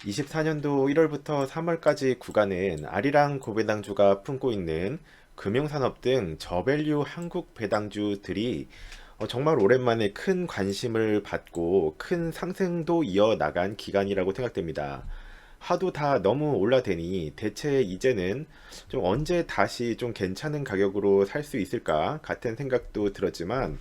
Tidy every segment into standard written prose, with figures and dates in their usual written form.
24년도 1월부터 3월까지 구간은 아리랑 고배당주가 품고 있는 금융산업 등 저밸류 한국 배당주들이 정말 오랜만에 큰 관심을 받고 큰 상승도 이어나간 기간이라고 생각됩니다. 하도 다 너무 올라대니 대체 이제는 좀 언제 다시 좀 괜찮은 가격으로 살 수 있을까 같은 생각도 들었지만,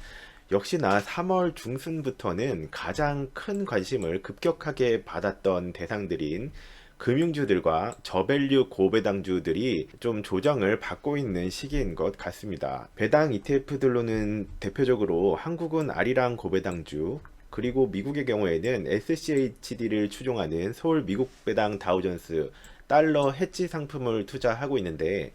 역시나 3월 중순부터는 가장 큰 관심을 급격하게 받았던 대상들인 금융주들과 저밸류 고배당주들이 좀 조정을 받고 있는 시기인 것 같습니다. 배당 ETF들로는 대표적으로 한국은 아리랑 고배당주, 그리고 미국의 경우에는 SCHD를 추종하는 서울 미국 배당 다우존스 달러 해지 상품을 투자하고 있는데,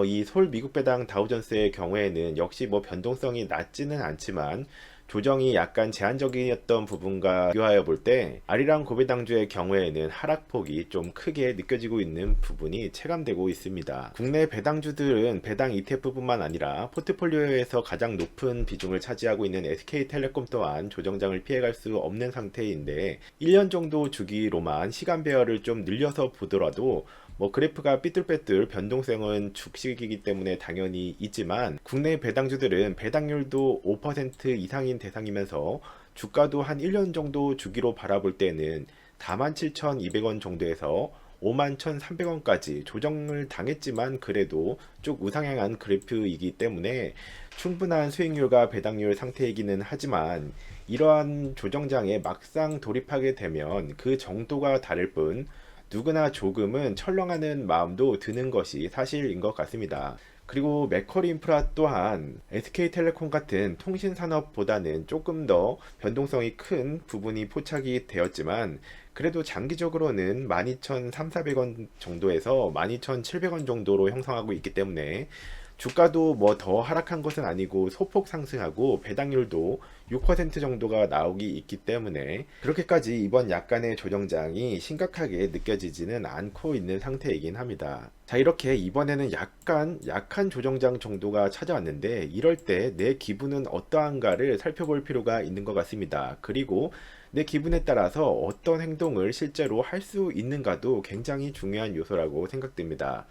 이 서울 미국 배당 다우존스의 경우에는 역시 뭐 변동성이 낮지는 않지만 조정이 약간 제한적이었던 부분과 비교하여 볼 때 아리랑 고배당주의 경우에는 하락폭이 좀 크게 느껴지고 있는 부분이 체감되고 있습니다. 국내 배당주들은 배당 ETF뿐만 아니라 포트폴리오에서 가장 높은 비중을 차지하고 있는 SK텔레콤 또한 조정장을 피해갈 수 없는 상태인데, 1년 정도 주기로만 시간 배열을 좀 늘려서 보더라도 뭐 그래프가 삐뚤빼뚤 변동성은 축식이기 때문에 당연히 있지만, 국내 배당주들은 배당률도 5% 이상인 대상이면서 주가도 한 1년 정도 주기로 바라볼 때는 47,200원 정도에서 51,300원까지 조정을 당했지만 그래도 쭉 우상향한 그래프이기 때문에 충분한 수익률과 배당률 상태이기는 하지만, 이러한 조정장에 막상 돌입하게 되면 그 정도가 다를 뿐 누구나 조금은 철렁하는 마음도 드는 것이 사실인 것 같습니다. 그리고 맥쿼리 인프라 또한 SK텔레콤 같은 통신산업보다는 조금 더 변동성이 큰 부분이 포착이 되었지만, 그래도 장기적으로는 12,300원 정도에서 12,700원 정도로 형성하고 있기 때문에 주가도 뭐 더 하락한 것은 아니고 소폭 상승하고 배당률도 6% 정도가 나오기 있기 때문에 그렇게까지 이번 약간의 조정장이 심각하게 느껴지지는 않고 있는 상태이긴 합니다. 자, 이렇게 이번에는 약간 약한 조정장 정도가 찾아왔는데, 이럴 때 내 기분은 어떠한가를 살펴볼 필요가 있는 것 같습니다. 그리고 내 기분에 따라서 어떤 행동을 실제로 할 수 있는가도 굉장히 중요한 요소라고 생각됩니다.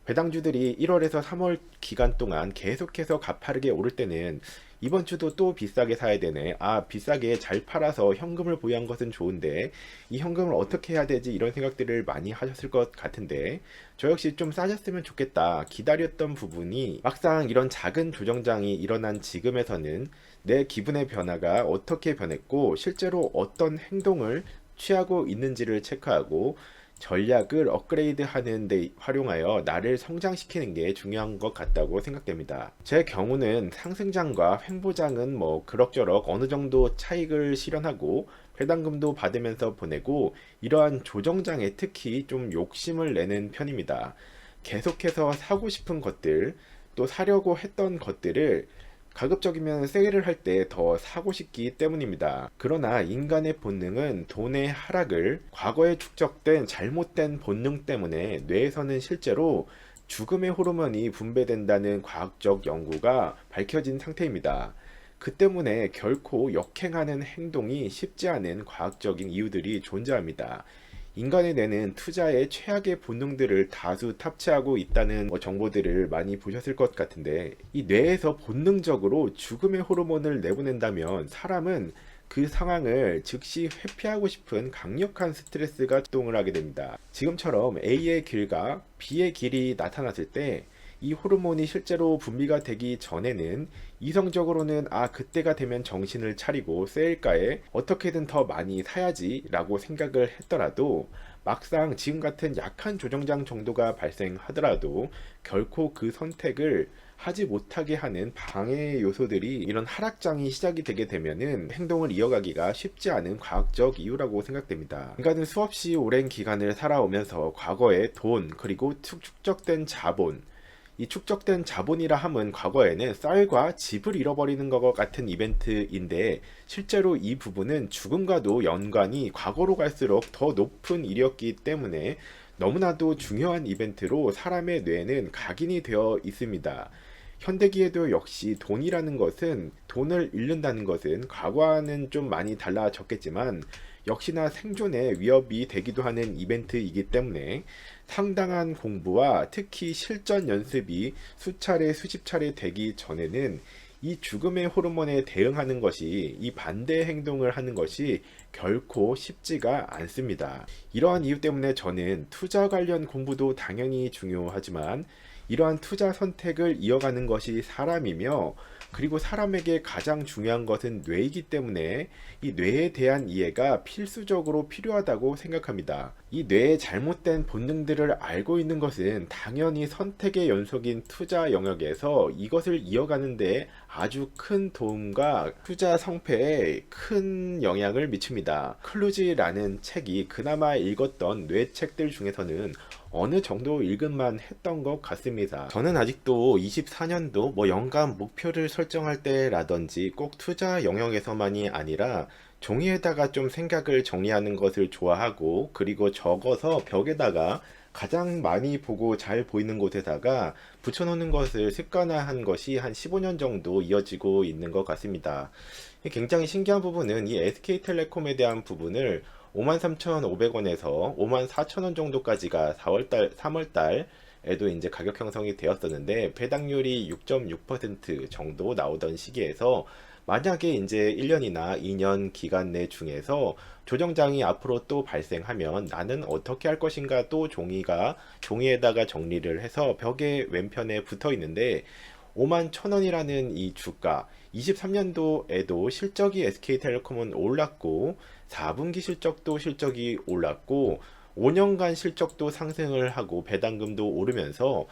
배당주들이 1월에서 3월 기간 동안 계속해서 가파르게 오를 때는 이번 주도 또 비싸게 사야 되네, 아 비싸게 잘 팔아서 현금을 보유한 것은 좋은데 이 현금을 어떻게 해야 되지, 이런 생각들을 많이 하셨을 것 같은데, 저 역시 좀 싸졌으면 좋겠다 기다렸던 부분이 막상 이런 작은 조정장이 일어난 지금에서는 내 기분의 변화가 어떻게 변했고 실제로 어떤 행동을 취하고 있는지를 체크하고 전략을 업그레이드 하는 데 활용하여 나를 성장시키는 게 중요한 것 같다고 생각됩니다. 제 경우는 상승장과 횡보장은 뭐 그럭저럭 어느 정도 차익을 실현하고 배당금도 받으면서 보내고, 이러한 조정장에 특히 좀 욕심을 내는 편입니다. 계속해서 사고 싶은 것들, 또 사려고 했던 것들을 가급적이면 세일을 할 때 더 사고 싶기 때문입니다. 그러나 인간의 본능은 돈의 하락을 과거에 축적된 잘못된 본능 때문에 뇌에서는 실제로 죽음의 호르몬이 분배된다는 과학적 연구가 밝혀진 상태입니다. 그 때문에 결코 역행하는 행동이 쉽지 않은 과학적인 이유들이 존재합니다. 인간의 뇌는 투자의 최악의 본능들을 다수 탑재하고 있다는 정보들을 많이 보셨을 것 같은데, 이 뇌에서 본능적으로 죽음의 호르몬을 내보낸다면 사람은 그 상황을 즉시 회피하고 싶은 강력한 스트레스가 작동을 하게 됩니다. 지금처럼 A의 길과 B의 길이 나타났을 때 이 호르몬이 실제로 분비가 되기 전에는 이성적으로는 그때가 되면 정신을 차리고 세일가에 어떻게든 더 많이 사야지 라고 생각을 했더라도, 막상 지금 같은 약한 조정장 정도가 발생하더라도 결코 그 선택을 하지 못하게 하는 방해 요소들이 이런 하락장이 시작이 되게 되면은 행동을 이어가기가 쉽지 않은 과학적 이유라고 생각됩니다. 인간은 수없이 오랜 기간을 살아오면서 과거의 돈, 그리고 축적된 자본, 이 축적된 자본이라 함은 과거에는 쌀과 집을 잃어버리는 것 같은 이벤트인데, 실제로 이 부분은 죽음과도 연관이 과거로 갈수록 더 높은 일이었기 때문에 너무나도 중요한 이벤트로 사람의 뇌에는 각인이 되어 있습니다. 현대기에도 역시 돈이라는 것은, 돈을 잃는다는 것은 과거와는 좀 많이 달라졌겠지만 역시나 생존에 위협이 되기도 하는 이벤트이기 때문에 상당한 공부와 특히 실전 연습이 수차례 수십 차례 되기 전에는 이 죽음의 호르몬에 대응하는 것이, 이 반대 행동을 하는 것이 결코 쉽지가 않습니다. 이러한 이유 때문에 저는 투자 관련 공부도 당연히 중요하지만 이러한 투자 선택을 이어가는 것이 사람이며, 그리고 사람에게 가장 중요한 것은 뇌이기 때문에 이 뇌에 대한 이해가 필수적으로 필요하다고 생각합니다. 이 뇌의 잘못된 본능들을 알고 있는 것은 당연히 선택의 연속인 투자 영역에서 이것을 이어가는데 아주 큰 도움과 투자 성패에 큰 영향을 미칩니다. 클루지라는 책이 그나마 읽었던 뇌 책들 중에서는 어느 정도 읽은만 했던 것 같습니다. 저는 아직도 24년도 연간 목표를 설정할 때라든지 꼭 투자 영역에서만이 아니라 종이에다가 좀 생각을 정리하는 것을 좋아하고, 그리고 적어서 벽에다가 가장 많이 보고 잘 보이는 곳에다가 붙여놓는 것을 습관화한 것이 한 15년 정도 이어지고 있는 것 같습니다. 굉장히 신기한 부분은 이 SK텔레콤에 대한 부분을 53,500원에서 54,000원 정도까지가 3월달에도 이제 가격 형성이 되었었는데, 배당률이 6.6% 정도 나오던 시기에서 만약에 이제 1년이나 2년 기간 내 중에서 조정장이 앞으로 또 발생하면 나는 어떻게 할 것인가, 또 종이에다가 정리를 해서 벽에 왼편에 붙어 있는데, 51,000원이라는 이 주가, 23년도에도 실적이 SK텔레콤은 올랐고 4분기 실적이 올랐고 5년간 실적도 상승을 하고 배당금도 오르면서,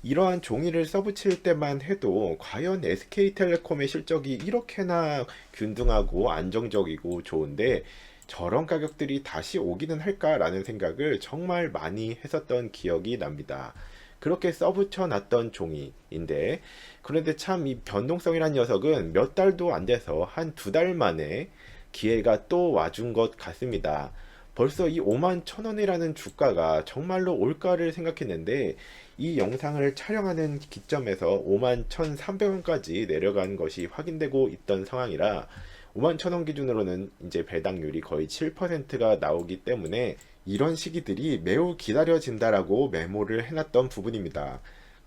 이러한 종이를 써붙일 때만 해도 과연 SK텔레콤의 실적이 이렇게나 균등하고 안정적이고 좋은데 저런 가격들이 다시 오기는 할까라는 생각을 정말 많이 했었던 기억이 납니다. 그렇게 써붙여 놨던 종이인데, 그런데 참 이 변동성이란 녀석은 몇 달도 안 돼서 한 두 달 만에 기회가 또 와준 것 같습니다. 벌써 이 51,000원이라는 주가가 정말로 올까를 생각했는데, 이 영상을 촬영하는 기점에서 51,300원까지 내려간 것이 확인되고 있던 상황이라 51,000원 기준으로는 이제 배당률이 거의 7%가 나오기 때문에 이런 시기들이 매우 기다려진다라고 메모를 해놨던 부분입니다.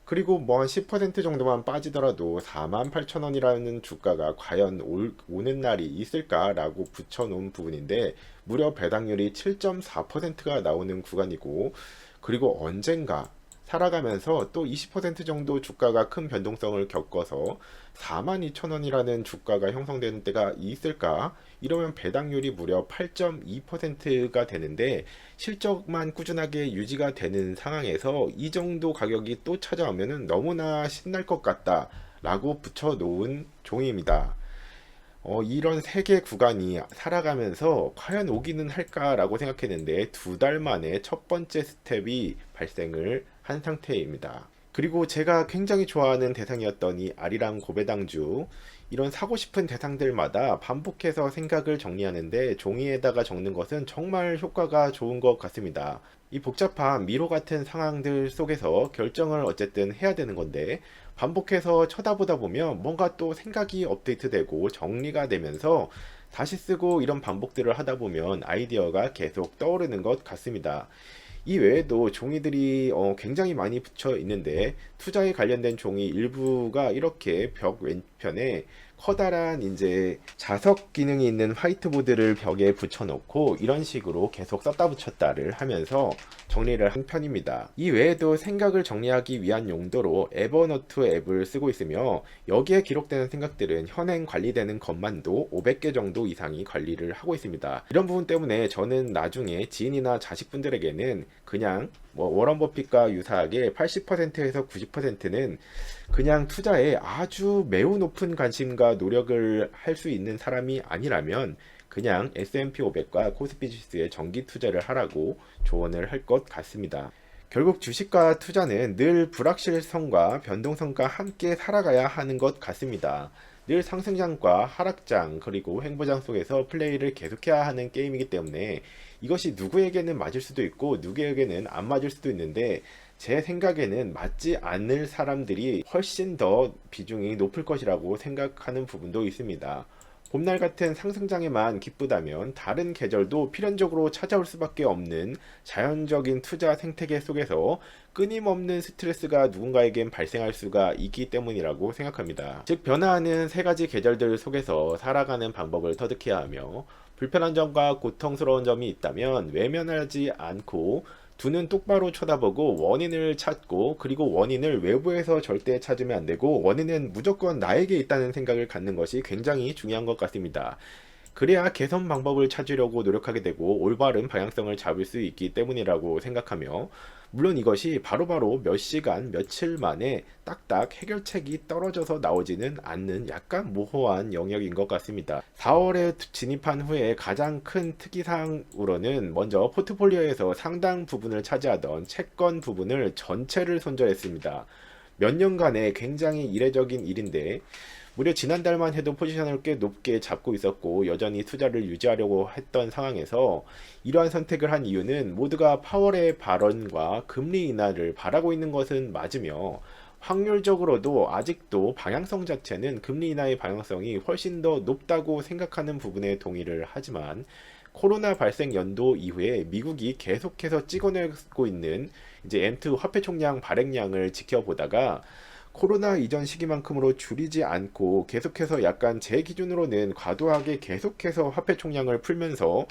그리고 한 10% 정도만 빠지더라도 48,000원이라는 주가가 과연 오는 날이 있을까라고 붙여놓은 부분인데, 무려 배당률이 7.4%가 나오는 구간이고, 그리고 언젠가 살아가면서 또 20% 정도 주가가 큰 변동성을 겪어서 42,000원이라는 주가가 형성되는 때가 있을까? 이러면 배당률이 무려 8.2%가 되는데, 실적만 꾸준하게 유지가 되는 상황에서 이 정도 가격이 또 찾아오면 너무나 신날 것 같다 라고 붙여놓은 종이입니다. 이런 세 개 구간이 살아가면서 과연 오기는 할까라고 생각했는데 두 달 만에 첫 번째 스텝이 발생을 한 상태입니다. 그리고 제가 굉장히 좋아하는 대상이었던 이 아리랑 고배당주, 이런 사고 싶은 대상들마다 반복해서 생각을 정리하는데 종이에다가 적는 것은 정말 효과가 좋은 것 같습니다. 이 복잡한 미로 같은 상황들 속에서 결정을 어쨌든 해야 되는 건데, 반복해서 쳐다보다 보면 뭔가 또 생각이 업데이트되고 정리가 되면서 다시 쓰고, 이런 반복들을 하다 보면 아이디어가 계속 떠오르는 것 같습니다. 이 외에도 종이들이 굉장히 많이 붙여 있는데, 투자에 관련된 종이 일부가 이렇게 벽 왼편에 커다란 이제 자석 기능이 있는 화이트보드를 벽에 붙여놓고 이런 식으로 계속 썼다 붙였다를 하면서 정리를 한 편입니다. 이 외에도 생각을 정리하기 위한 용도로 에버노트 앱을 쓰고 있으며, 여기에 기록되는 생각들은 현행 관리되는 것만도 500개 정도 이상이 관리를 하고 있습니다. 이런 부분 때문에 저는 나중에 지인이나 자식분들에게는 그냥 워런 버핏과 유사하게 80%에서 90%는 그냥 투자에 아주 매우 높은 관심과 노력을 할 수 있는 사람이 아니라면 그냥 S&P 500과 코스피 지수에 정기 투자를 하라고 조언을 할 것 같습니다. 결국 주식과 투자는 늘 불확실성과 변동성과 함께 살아가야 하는 것 같습니다. 늘 상승장과 하락장 그리고 횡보장 속에서 플레이를 계속해야 하는 게임이기 때문에 이것이 누구에게는 맞을 수도 있고 누구에게는 안 맞을 수도 있는데, 제 생각에는 맞지 않을 사람들이 훨씬 더 비중이 높을 것이라고 생각하는 부분도 있습니다. 봄날 같은 상승장에만 기쁘다면 다른 계절도 필연적으로 찾아올 수밖에 없는 자연적인 투자 생태계 속에서 끊임없는 스트레스가 누군가에겐 발생할 수가 있기 때문이라고 생각합니다. 즉, 변화하는 세 가지 계절들 속에서 살아가는 방법을 터득해야 하며, 불편한 점과 고통스러운 점이 있다면 외면하지 않고 두 눈 똑바로 쳐다보고 원인을 찾고, 그리고 원인을 외부에서 절대 찾으면 안 되고 원인은 무조건 나에게 있다는 생각을 갖는 것이 굉장히 중요한 것 같습니다. 그래야 개선 방법을 찾으려고 노력하게 되고 올바른 방향성을 잡을 수 있기 때문이라고 생각하며, 물론 이것이 바로바로 몇 시간, 며칠 만에 딱딱 해결책이 떨어져서 나오지는 않는 약간 모호한 영역인 것 같습니다. 4월에 진입한 후에 가장 큰 특이사항으로는 먼저 포트폴리오에서 상당 부분을 차지하던 채권 부분을 전체를 손절했습니다. 몇 년간의 굉장히 이례적인 일인데, 무려 지난달만 해도 포지션을 꽤 높게 잡고 있었고 여전히 투자를 유지하려고 했던 상황에서 이러한 선택을 한 이유는 모두가 파월의 발언과 금리 인하를 바라고 있는 것은 맞으며, 확률적으로도 아직도 방향성 자체는 금리 인하의 방향성이 훨씬 더 높다고 생각하는 부분에 동의를 하지만, 코로나 발생 연도 이후에 미국이 계속해서 찍어내고 있는 이제 M2 화폐 총량 발행량을 지켜보다가 코로나 이전 시기만큼으로 줄이지 않고 계속해서 약간 제 기준으로는 과도하게 계속해서 화폐 총량을 풀면서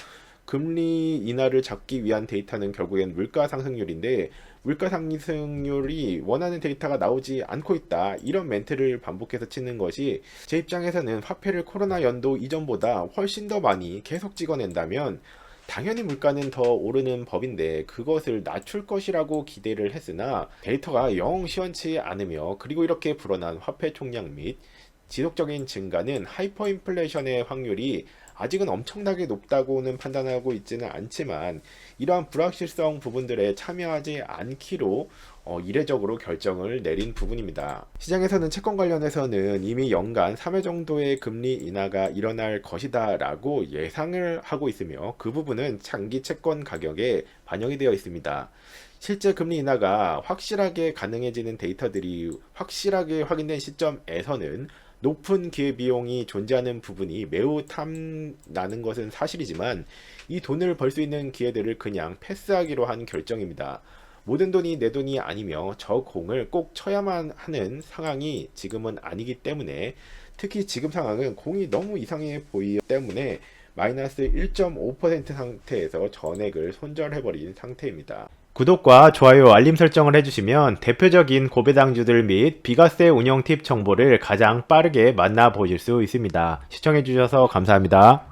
금리 인하를 잡기 위한 데이터는 결국엔 물가 상승률인데, 물가 상승률이 원하는 데이터가 나오지 않고 있다, 이런 멘트를 반복해서 치는 것이 제 입장에서는 화폐를 코로나 연도 이전보다 훨씬 더 많이 계속 찍어낸다면 당연히 물가는 더 오르는 법인데 그것을 낮출 것이라고 기대를 했으나 데이터가 영 시원치 않으며, 그리고 이렇게 불어난 화폐 총량 및 지속적인 증가는 하이퍼 인플레이션의 확률이 아직은 엄청나게 높다고는 판단하고 있지는 않지만, 이러한 불확실성 부분들에 참여하지 않기로 이례적으로 결정을 내린 부분입니다. 시장에서는 채권 관련해서는 이미 연간 3회 정도의 금리 인하가 일어날 것이다 라고 예상을 하고 있으며, 그 부분은 장기 채권 가격에 반영이 되어 있습니다. 실제 금리 인하가 확실하게 가능해지는 데이터들이 확실하게 확인된 시점에서는 높은 기회비용이 존재하는 부분이 매우 탐나는 것은 사실이지만, 이 돈을 벌 수 있는 기회들을 그냥 패스하기로 한 결정입니다. 모든 돈이 내 돈이 아니며 저 공을 꼭 쳐야만 하는 상황이 지금은 아니기 때문에, 특히 지금 상황은 공이 너무 이상해 보이기 때문에 마이너스 1.5% 상태에서 전액을 손절해버린 상태입니다. 구독과 좋아요, 알림 설정을 해주시면 대표적인 고배당주들 및 비과세 운영 팁 정보를 가장 빠르게 만나보실 수 있습니다. 시청해주셔서 감사합니다.